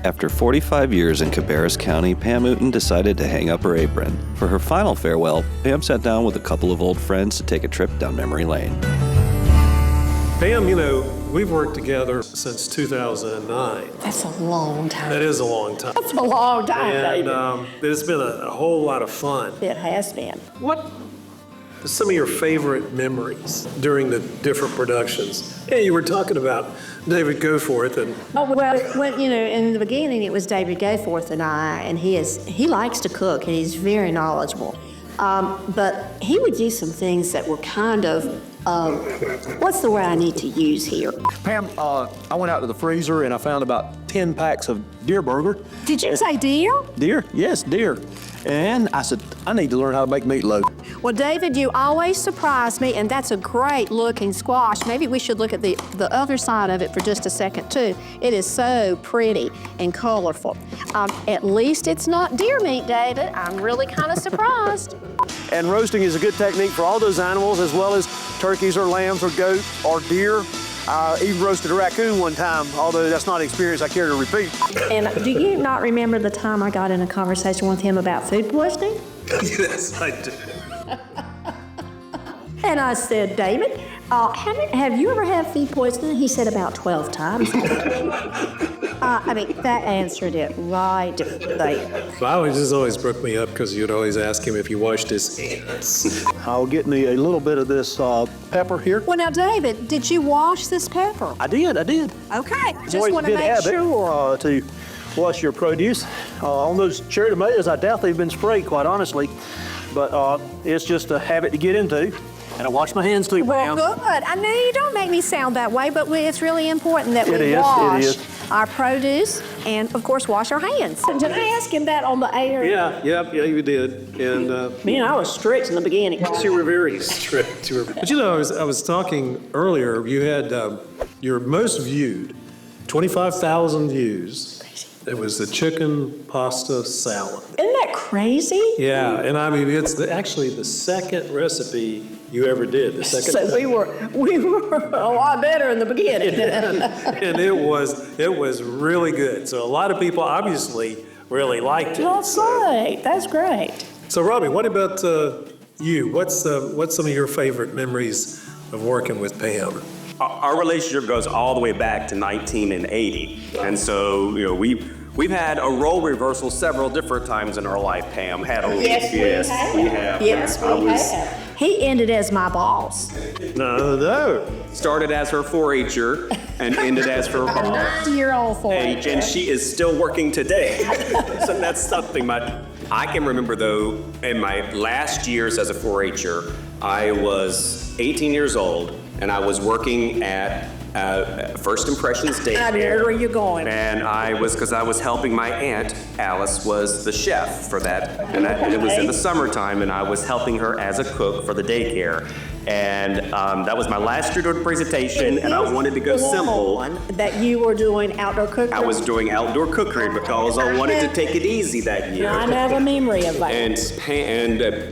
After 45 years in Cabarrus County, Pam Outen decided to hang up her apron. For her final farewell, Pam sat down with a couple of old friends to take a trip down memory lane. Pam, we've worked together since 2009. That's a long time. That is a long time. That's a long time, And David. it's been a whole lot of fun. It has been. What are some of your favorite memories during the different productions? Yeah, you were talking about David Goforth and Oh, well, when, in the beginning, it was David Goforth and he likes to cook, and he's very knowledgeable. But he would do some things that were kind of, what's the word I need to use here? Pam, I went out to the freezer and I found about 10 packs of deer burger. Did you say deer? Deer? Yes, deer. And I said, I need to learn how to make meatloaf. Well, David, you always surprise me, and that's a great looking squash. Maybe we should look at the other side of it for just a second, too. It is so pretty and colorful. At least it's not deer meat, David. I'm really kind of surprised. And roasting is a good technique for all those animals, as well as turkeys or lambs or goat or deer. I even roasted a raccoon one time, although that's not an experience I care to repeat. And do you not remember the time I got in a conversation with him about food poisoning? yes, I do. And I said, David, have you ever had food poisoning? He said about 12 times. That answered it right there. Well, it just always broke me up because you'd always ask him if he washed his hands. I'll get me a little bit of this pepper here. Well, now, David, did you wash this pepper? I did. Okay, just Always want a to good make habit, sure. to wash your produce. On those cherry tomatoes, I doubt they've been sprayed, quite honestly. But it's just a habit to get into. And I wash my hands too, Well, Pam. good. I know you don't make me sound that way, but it's really important that we It wash is. our produce and, of course, wash our hands. Did I ask him that on the air? Yeah, you did. And Man, I was strict in the beginning. you were very strict. But I was talking earlier, you had your most viewed, 25,000 views. It was the chicken pasta salad. Isn't that crazy? Yeah, and it's actually the second recipe you ever did. The second So we were a lot better in the beginning. and it was really good. So a lot of people obviously really liked it. That's great. That's great. So Robbie, what about you? What's some of your favorite memories of working with Pam? Our relationship goes all the way back to 1980, and so we've had a role reversal several different times in our life. Pam had a Yes, we have. Yes, we have. He ended as my boss. No. Started as her 4-H'er and ended as her boss. 9-year-old for it. And she is still working today. So that's something. I can remember, though, in my last years as a 4-H'er, I was 18 years old, and I was working at First Impressions Daycare. I know where you're going. And because I was helping my aunt, Alice was the chef for that. And it was in the summertime, and I was helping her as a cook for the daycare. And that was my last year doing presentation, and I wanted to go simple. That you were doing outdoor cookery? I was doing outdoor cookery because I wanted to take it easy that year. I have a memory of that. And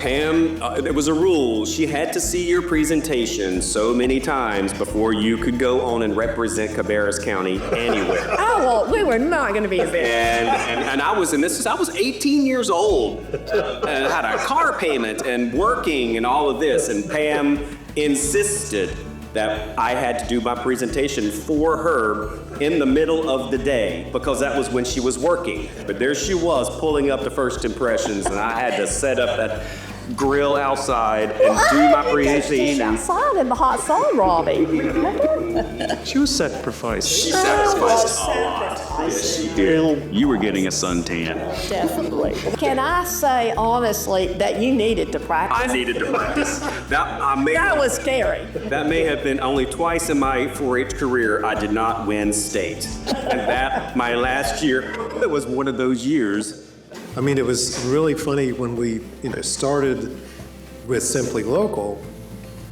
Pam, it was a rule. She had to see your presentation so many times before you could go on and represent Cabarrus County anywhere. Oh, well, we were not going to be there. And I was 18 years old, and I had a car payment and working and all of this, and Pam insisted that I had to do my presentation for her in the middle of the day because that was when she was working. But there she was pulling up the First Impressions, and I had to set up that grill outside and do my presentation. Outside in the hot sun, Robbie. She was sacrificing. She sacrificed a lot. Yes, she did. You were getting a suntan. Definitely. Can I say honestly that you needed to practice? I needed to practice. That was scary. That may have been only twice in my 4-H career I did not win state. And that, my last year, it was one of those years. It was really funny when we, started with Simply Local.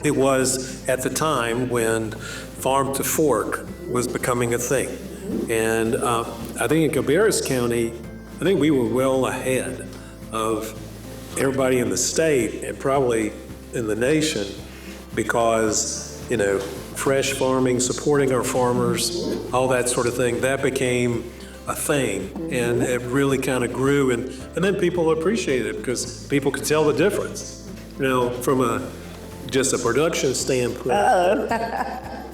It was at the time when Farm to Fork was becoming a thing. And I think in Cabarrus County, we were well ahead of everybody in the state and probably in the nation because, fresh farming, supporting our farmers, all that sort of thing, that became a thing, and it really kind of grew, and then people appreciated it because people could tell the difference. You know, from just a production standpoint,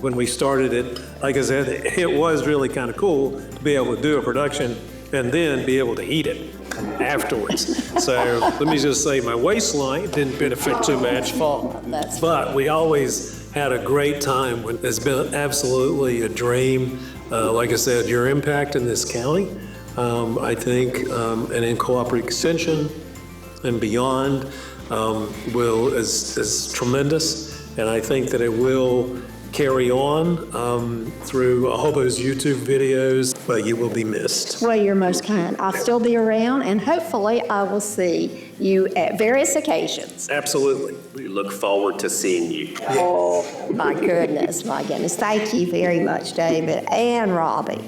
when we started it, like I said, it was really kind of cool to be able to do a production and then be able to eat it afterwards. So let me just say my waistline didn't benefit too much, but we always had a great time. It's been absolutely a dream. Like I said, your impact in this county, I think, and in cooperative extension and beyond, is tremendous, and I think that it will carry on through all those YouTube videos, but you will be missed. Well, you're most kind. I'll still be around, and hopefully I will see you at various occasions. Absolutely. We look forward to seeing you. Oh, my goodness, my goodness. Thank you very much, David and Robbie.